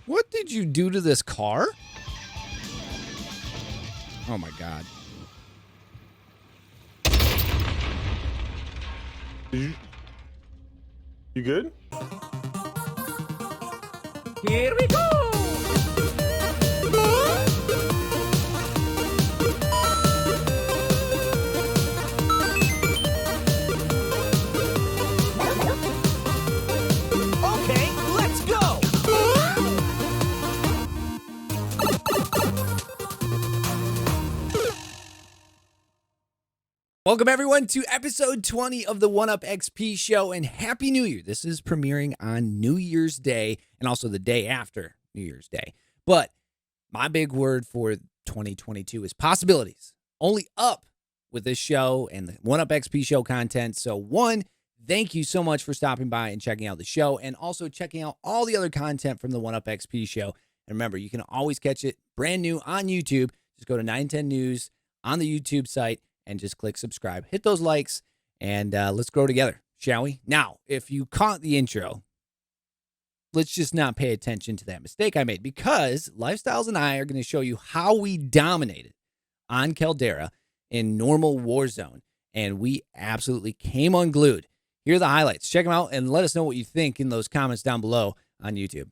What did you do to this car? Oh my God. You good? Here we go! Okay, let's go! Welcome everyone to episode 20 of the 1UP XP show, and Happy New Year. This is premiering on New Year's Day and also the day after New Year's Day. But my big word for 2022 is possibilities. Only up with this show and the 1UP XP show content. So one, thank you so much for stopping by and checking out the show, and also checking out all the other content from the 1UP XP show. And remember, you can always catch it brand new on YouTube. Just go to 910 News on the YouTube site and just click subscribe. Hit those likes, and let's grow together, shall we? Now, if you caught the intro, let's just not pay attention to that mistake I made, because Lifestyles and I are going to show you how we dominated on Caldera in normal Warzone, and we absolutely came unglued. Here are the highlights. Check them out and let us know what you think in those comments down below on YouTube.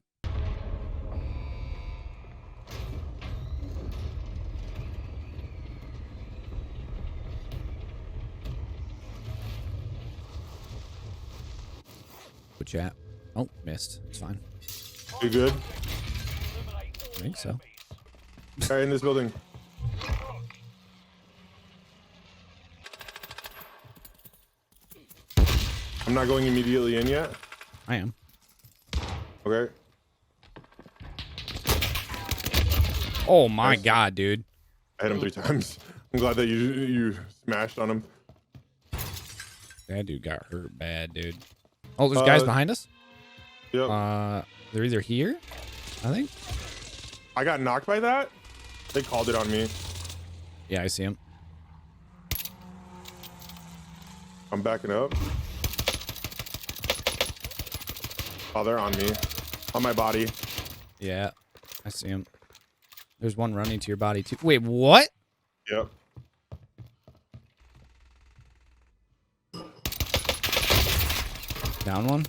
Chat. Oh, missed. It's fine. You good? I think so. All right, in this building. I'm not going immediately in yet. I am. Okay. Oh my God, dude. I hit him 3 times. I'm glad that you smashed on him. That dude got hurt bad, dude. Oh, there's guys behind us? Yep. They're either here, I think. I got knocked by that. They called it on me. Yeah, I see him. I'm backing up. Oh, they're on me. On my body. Yeah, I see him. There's one running to your body, too. Wait, what? Yep. Down one.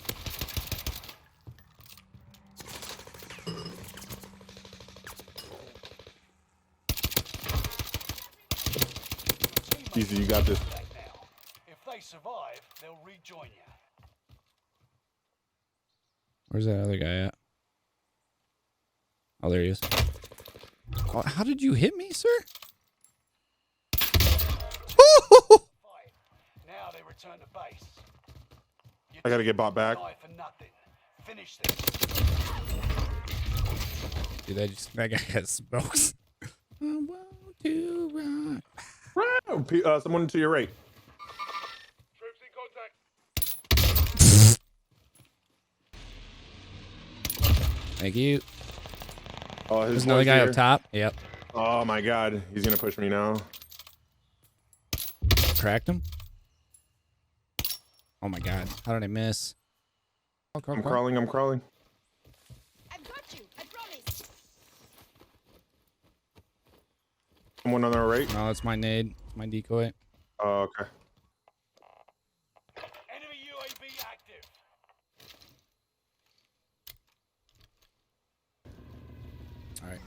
Easy, you got this. If they survive, they'll rejoin you. Where's that other guy at? Oh, there he is. Oh, how did you hit me, sir? Now they return to base. I gotta get bought back. Die for nothing. Finish this. Dude, that guy has smokes. I want to run. Someone to your right. Troops in contact. Thank you. Oh, There's another guy up top. Yep. Oh my God, he's gonna push me now. Cracked him. Oh my God. How did I miss? I'm crawling. I've got you, I promise. Someone on our right. No, it's my nade. It's my decoy. Oh, okay. Enemy UAV active. All right.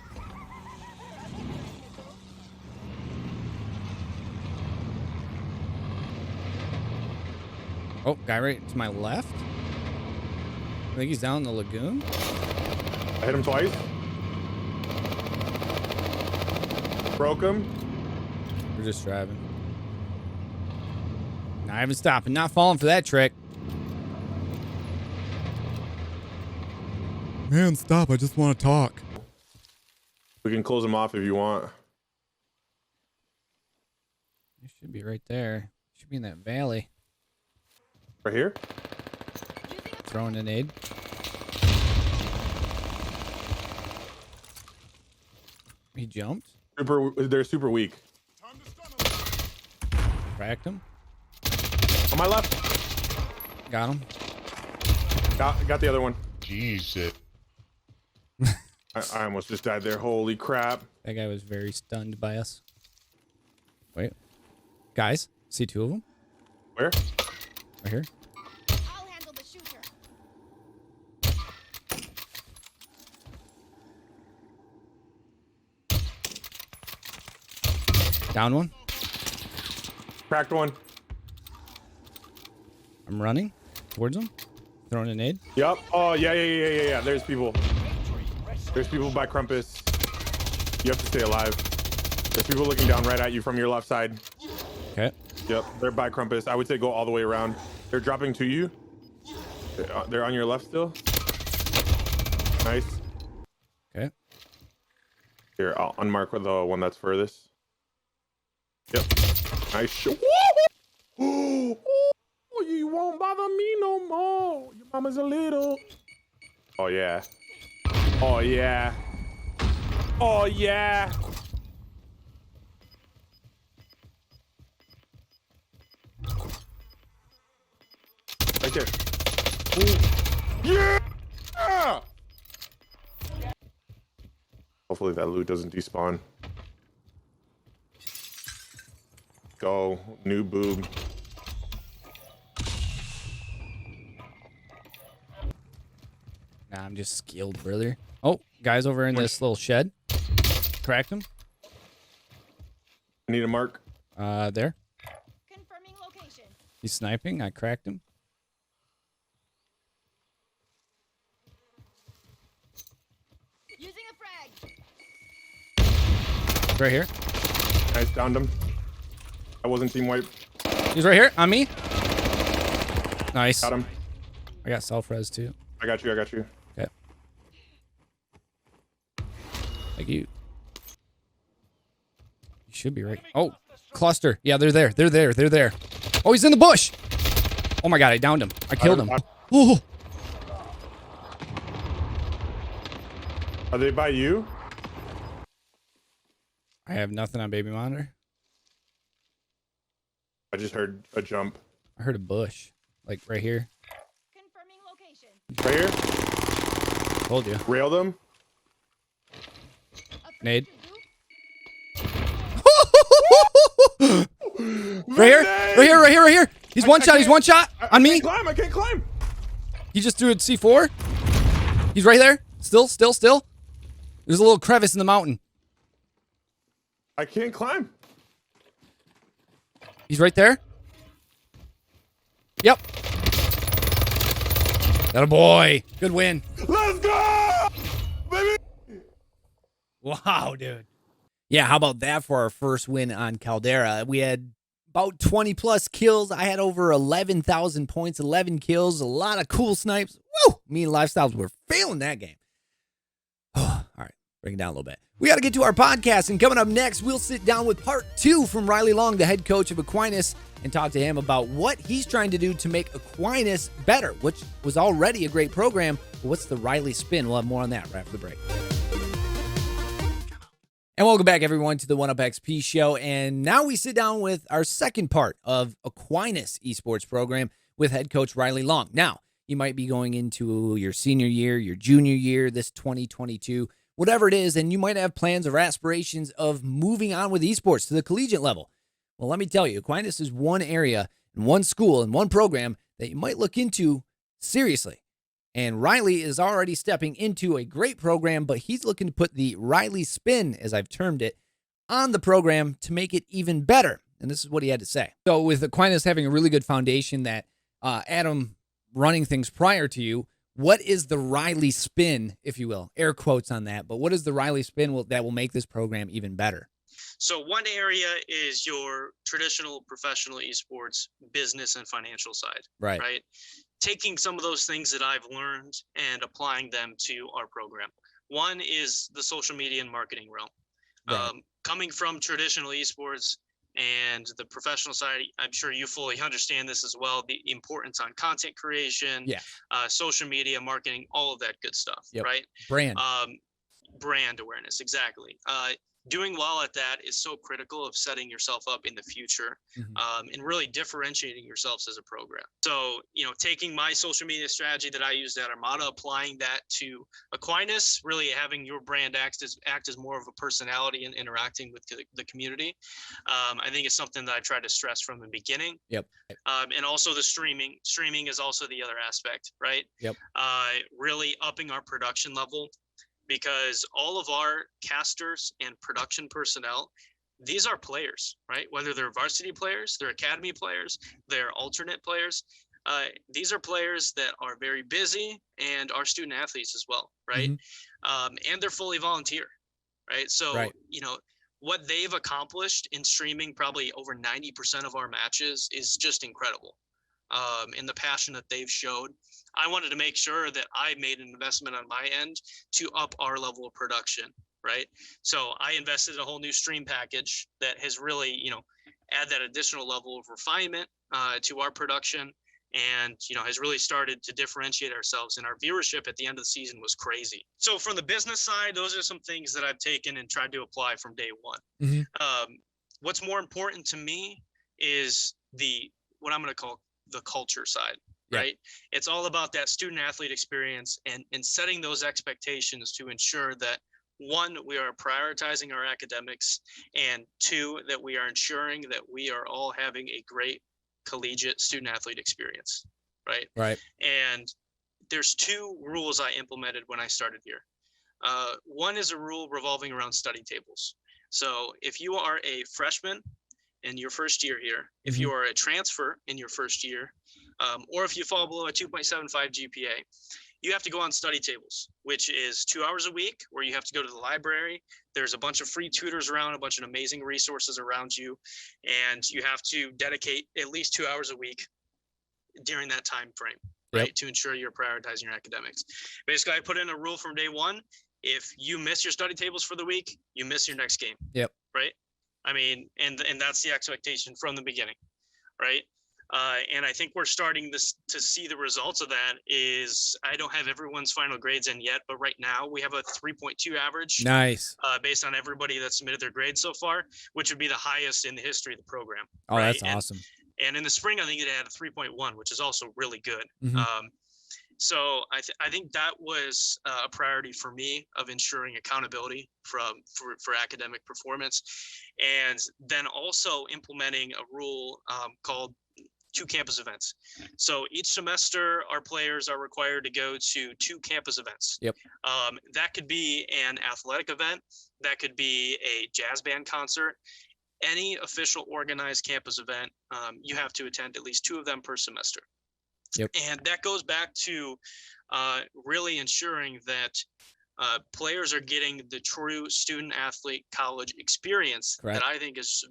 Oh, guy right to my left. I think he's down in the lagoon. I hit him twice. Broke him. We're just driving. Not even stopping. Not falling for that trick. Man, stop. I just want to talk. We can close him off if you want. You should be right there. You should be in that valley. Right here? Throwing an aid. He jumped. They're super weak. Cracked him. On my left. Got him. Got the other one. Jesus. I almost just died there. Holy crap. That guy was very stunned by us. Wait. Guys, see two of them? Where? Right here. I'll handle the shooter. Down one. Cracked one. I'm running towards him. Throwing a nade. Yep. Oh, yeah. There's people. There's people by Crumpus. You have to stay alive. There's people looking down right at you from your left side. Okay. Yep, they're by Crumpus. I would say go all the way around. They're dropping to you. They're on your left still. Nice. Okay. Here, I'll unmark with the one that's furthest. Yep. Nice shot. Oh, you won't bother me no more. Your mama's a little. Oh, yeah. Oh, yeah. Oh, yeah. Right there. Ooh. Yeah! Hopefully that loot doesn't despawn. Go, new boob. Nah, I'm just skilled, brother. Oh, guys over in this little shed. Cracked him. I need a mark. There. Confirming location. He's sniping. I cracked him. Using a frag. Right here. Nice, downed him. I wasn't team wipe. He's right here on me. Nice. Got him. I got self-res too. I got you. Okay. Like you. You should be right. Oh, cluster. Yeah, they're there. They're there. Oh, he's in the bush. Oh my God, I downed him. I killed him. Oh. Are they by you? I have nothing on baby monitor. I just heard a jump. I heard a bush. Like right here. Confirming location. Right here? Told you. Railed him. Nade. Right Right here. He's one shot. He's one shot on me. I can't climb. He just threw a C4. He's right there. Still. There's a little crevice in the mountain. I can't climb. He's right there. Yep. That a boy. Good win. Let's go, baby. Wow, dude. Yeah, how about that for our first win on Caldera? We had about 20 plus kills. I had over 11,000 points, 11 kills, a lot of cool snipes. Woo! Me and Lifestyles were failing that game. All right, bring it down a little bit. We got to get to our podcast, and coming up next, we'll sit down with part 2 from Riley Long, the head coach of Aquinas, and talk to him about what he's trying to do to make Aquinas better, which was already a great program. But what's the Riley spin? We'll have more on that right after the break. And welcome back, everyone, to the 1UpXP show. And now we sit down with our second part of Aquinas Esports Program with head coach Riley Long. Now, you might be going into your senior year, your junior year, this 2022, whatever it is, and you might have plans or aspirations of moving on with esports to the collegiate level. Well, let me tell you, Aquinas is one area and one school and one program that you might look into seriously. And Riley is already stepping into a great program, but he's looking to put the Riley spin, as I've termed it, on the program to make it even better. And this is what he had to say. So with Aquinas having a really good foundation that Adam running things prior to you, what is the Riley spin, if you will? Air quotes on that. But what is the Riley spin that will make this program even better? So one area is your traditional professional esports business and financial side, right? Taking some of those things that I've learned and applying them to our program. One is the social media and marketing realm. Right. Coming from traditional esports and the professional side, I'm sure you fully understand this as well, the importance on content creation, social media, marketing, all of that good stuff, right? Brand. Brand awareness, exactly. doing well at that is so critical of setting yourself up in the future, and really differentiating yourselves as a program. So, taking my social media strategy that I used at Armada, applying that to Aquinas, really having your brand act as more of a personality and interacting with the community. I think it's something that I tried to stress from the beginning. Yep. And also the streaming. Streaming is also the other aspect, right? Yep. Really upping our production level, because all of our casters and production personnel, these are players, right? Whether they're varsity players, they're academy players, they're alternate players. These are players that are very busy and are student athletes as well, right? And they're fully volunteer, right? So, what they've accomplished in streaming probably over 90% of our matches is just incredible. And the passion that they've showed. I wanted to make sure that I made an investment on my end to up our level of production, right? So I invested in a whole new stream package that has really, add that additional level of refinement to our production, and has really started to differentiate ourselves. And our viewership at the end of the season was crazy. So from the business side, those are some things that I've taken and tried to apply from day one. What's more important to me is what I'm going to call the culture side. Right. It's all about that student athlete experience and setting those expectations to ensure that, one, we are prioritizing our academics, and two, that we are ensuring that we are all having a great collegiate student athlete experience. Right. And there's two rules I implemented when I started here. One is a rule revolving around study tables. So if you are a freshman in your first year here, if you are a transfer in your first year, or if you fall below a 2.75 GPA, you have to go on study tables, which is 2 hours a week where you have to go to the library. There's a bunch of free tutors around, a bunch of amazing resources around you, and you have to dedicate at least 2 hours a week during that time frame, right, to ensure you're prioritizing your academics. Basically, I put in a rule from day one. If you miss your study tables for the week, you miss your next game. Right? I mean, and that's the expectation from the beginning, right? And I think we're starting to see the results of that. Is I don't have everyone's final grades in yet, but right now we have a 3.2 average. Nice. Based on everybody that submitted their grades so far, which would be the highest in the history of the program. Oh, right? That's awesome. And in the spring, I think it had a 3.1, which is also really good. So I think that was a priority for me, of ensuring accountability for academic performance, and then also implementing a rule called 2 campus events. So each semester, our players are required to go to 2 campus events. That could be an athletic event, that could be a jazz band concert, any official organized campus event. You have to attend at least 2 of them per semester. And that goes back to really ensuring that players are getting the true student athlete college experience that I think is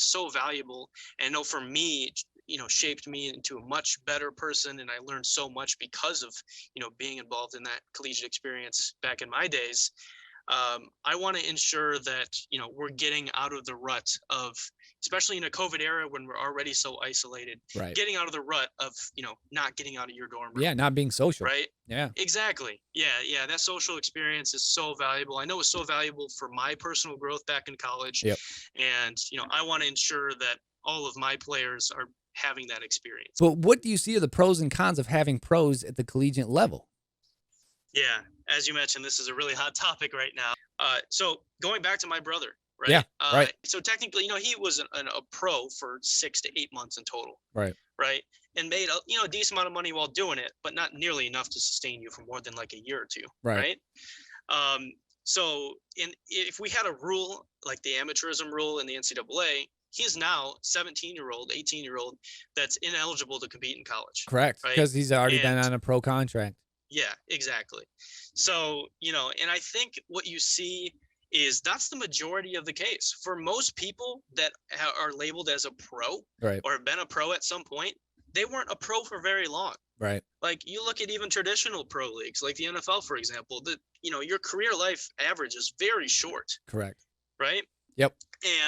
so valuable. And I know for me, shaped me into a much better person. And I learned so much because of, being involved in that collegiate experience back in my days. I want to ensure that, we're getting out of the rut of, especially in a COVID era when we're already so isolated, getting out of the rut of, not getting out of your dorm room. Yeah, not being social. Right? Yeah. Exactly. Yeah. That social experience is so valuable. I know it's so valuable for my personal growth back in college. And, I want to ensure that all of my players are having that experience. But what do you see are the pros and cons of having pros at the collegiate level? Yeah, as you mentioned, this is a really hot topic right now. So going back to my brother, right? Yeah, So technically, he was a pro for 6 to 8 months in total. Right. And made a decent amount of money while doing it, but not nearly enough to sustain you for more than like a year or two. Right. So if we had a rule like the amateurism rule in the NCAA, he's now 17-year-old, 18-year-old that's ineligible to compete in college. Correct. Because he's already been on a pro contract. Yeah, exactly. So, and I think what you see is that's the majority of the case. For most people that are labeled as a pro or have been a pro at some point, they weren't a pro for very long. Right. Like you look at even traditional pro leagues, like the NFL, for example, your career life average is very short. Correct. Right. Yep.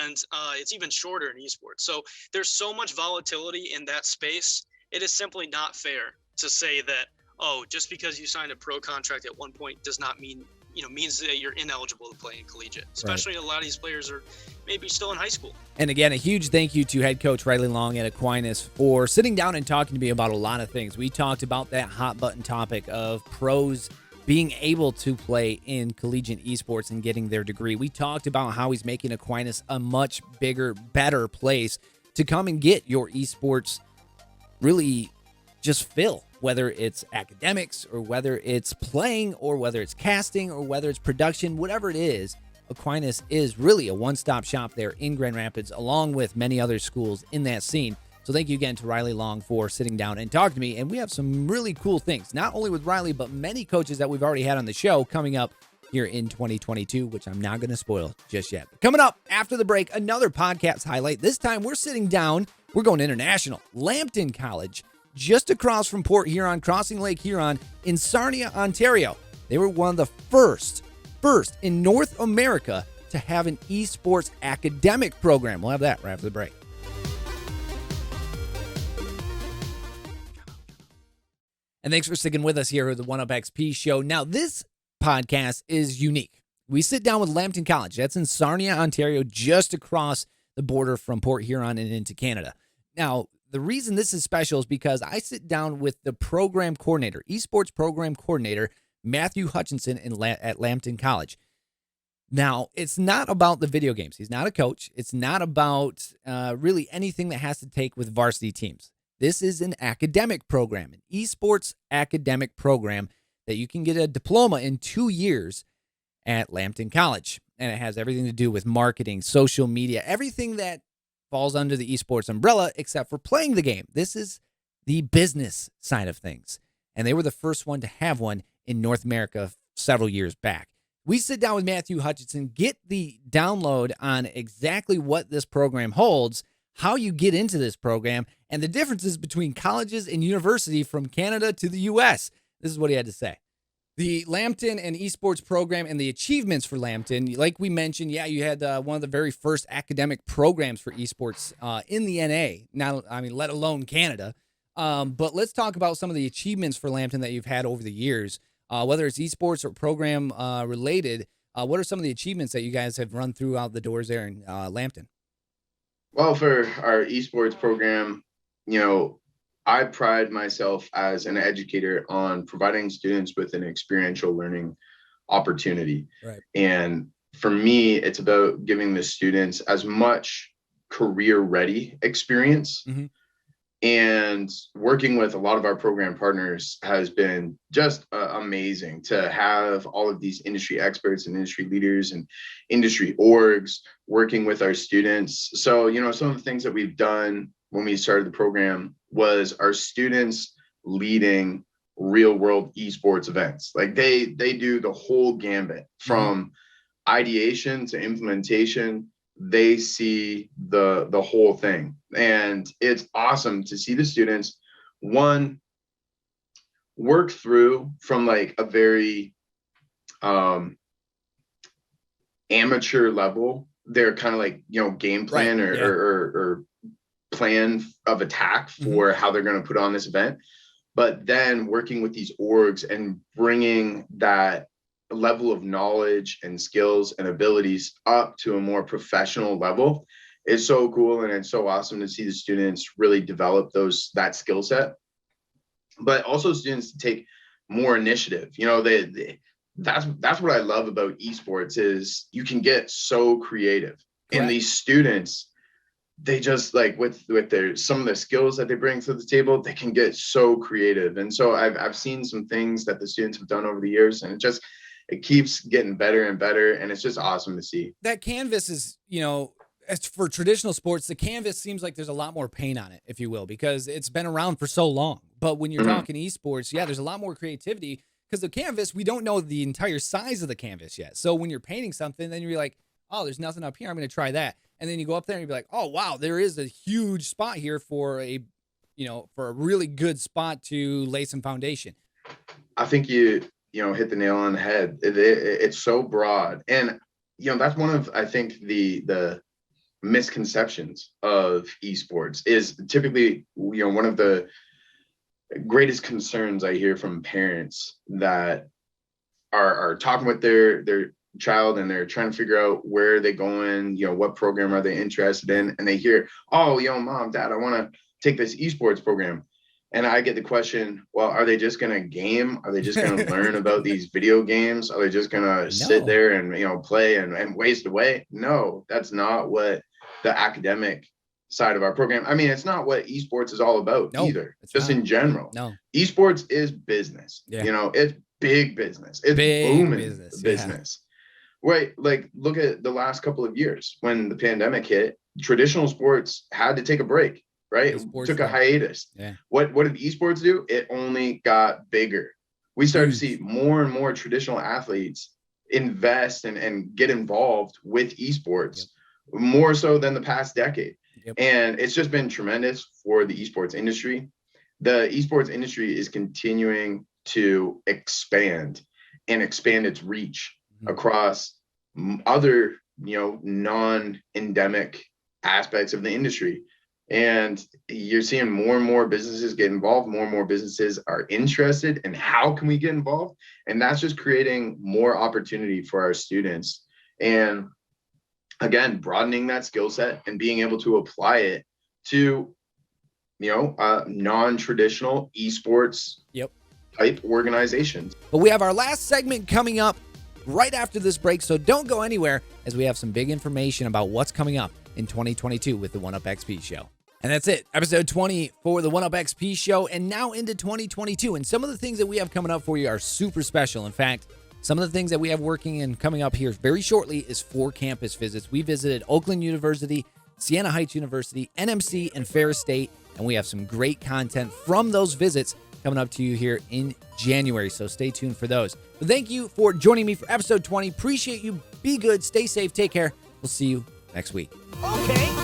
And it's even shorter in esports. So there's so much volatility in that space. It is simply not fair to say that, oh, just because you signed a pro contract at one point does not mean, means that you're ineligible to play in collegiate, especially a lot of these players are maybe still in high school. And again, a huge thank you to head coach Riley Long at Aquinas for sitting down and talking to me about a lot of things. We talked about that hot button topic of pros being able to play in collegiate esports and getting their degree. We talked about how he's making Aquinas a much bigger, better place to come and get your esports really just fill, whether it's academics or whether it's playing or whether it's casting or whether it's production, whatever it is. Aquinas is really a one-stop shop there in Grand Rapids, along with many other schools in that scene. So thank you again to Riley Long for sitting down and talking to me. And we have some really cool things, not only with Riley, but many coaches that we've already had on the show coming up here in 2022, which I'm not going to spoil just yet. But coming up after the break, another podcast highlight. This time we're sitting down. We're going international. Lambton College, just across from Port Huron, crossing Lake Huron in Sarnia, Ontario. They were one of the first in North America to have an esports academic program. We'll have that right after the break. And thanks for sticking with us here at the 1UpXP show. Now, this podcast is unique. We sit down with Lambton College. That's in Sarnia, Ontario, just across the border from Port Huron and into Canada. Now, the reason this is special is because I sit down with the program coordinator, Esports Program Coordinator, Matthew Hutchinson at Lambton College. Now, it's not about the video games. He's not a coach. It's not about really anything that has to take with varsity teams. This is an academic program, an esports academic program that you can get a diploma in 2 years at Lambton College. And it has everything to do with marketing, social media, everything that falls under the esports umbrella except for playing the game. This is the business side of things. And they were the first one to have one in North America several years back. We sit down with Matthew Hutchinson, get the download on exactly what this program holds, how you get into this program, and the differences between colleges and university from Canada to the U.S. This is what he had to say. The Lambton and esports program and the achievements for Lambton, like we mentioned, you had one of the very first academic programs for esports in the NA, let alone Canada. But let's talk about some of the achievements for Lambton that you've had over the years, whether it's esports or program related. What are some of the achievements that you guys have run throughout the doors there in Lambton? Well, for our esports program, I pride myself as an educator on providing students with an experiential learning opportunity. Right. And for me, it's about giving the students as much career-ready experience. Mm-hmm. And working with a lot of our program partners has been just amazing to have all of these industry experts and industry leaders and industry orgs working with our students. So, some of the things that we've done when we started the program was our students leading real world esports events. Like they do the whole gambit from ideation to implementation. They see the whole thing. And it's awesome to see the students, one, work through from like a very amateur level. They're kind of like, game plan or plan of attack for how they're going to put on this event. But then working with these orgs and bringing that level of knowledge and skills and abilities up to a more professional level is so cool. And it's so awesome to see the students really develop that skill set, but also students to take more initiative. That's what I love about esports is you can get so creative. Correct. And these students, they just like with some of the skills that they bring to the table, they can get so creative. And so I've seen some things that the students have done over the years, and it keeps getting better and better. And it's just awesome to see. That canvas is, as for traditional sports, the canvas seems like there's a lot more paint on it, if you will, because it's been around for so long. But when you're talking esports, there's a lot more creativity because the canvas, we don't know the entire size of the canvas yet. So when you're painting something, then you're like, oh, there's nothing up here. I'm going to try that. And then you go up there and you'll be like, oh, wow, there is a huge spot here for a really good spot to lay some foundation. I think you hit the nail on the head. It's so broad. And, that's one of, I think, the misconceptions of esports is typically, one of the greatest concerns I hear from parents that are talking with their child, and they're trying to figure out where they're going, what program are they interested in, and they hear, oh, mom, dad, I want to take this esports program. And I get the question, well, are they just going to game? Are they just going to learn about these video games? Are they just going to sit there and, play and waste away? No, that's not what the academic side of our program. I mean, it's not what esports is all about either, just in general. No. Esports is business. It's big business. It's booming business. Right. Like, look at the last couple of years when the pandemic hit, traditional sports had to take a break. Right. It took a hiatus. Yeah. What did esports do? It only got bigger. We started to see more and more traditional athletes invest and get involved with esports more so than the past decade. And it's just been tremendous for the esports industry. The esports industry is continuing to expand its reach across other, non-endemic aspects of the industry. And you're seeing more and more businesses get involved. More and more businesses are interested in how can we get involved? And that's just creating more opportunity for our students. And again, broadening that skill set and being able to apply it to, non-traditional esports type organizations. But we have our last segment coming up right after this break, so don't go anywhere, as we have some big information about what's coming up in 2022 with the 1UP XP show. And that's it, episode 20 for the 1UP XP show, and now into 2022. And some of the things that we have coming up for you are super special. In fact, some of the things that we have working and coming up here very shortly is 4 campus visits. We visited Oakland University, Siena Heights University, NMC, and Ferris State, and we have some great content from those visits coming up to you here in January, so stay tuned for those. But thank you for joining me for episode 20. Appreciate you. Be good, stay safe, take care. We'll see you next week. Okay.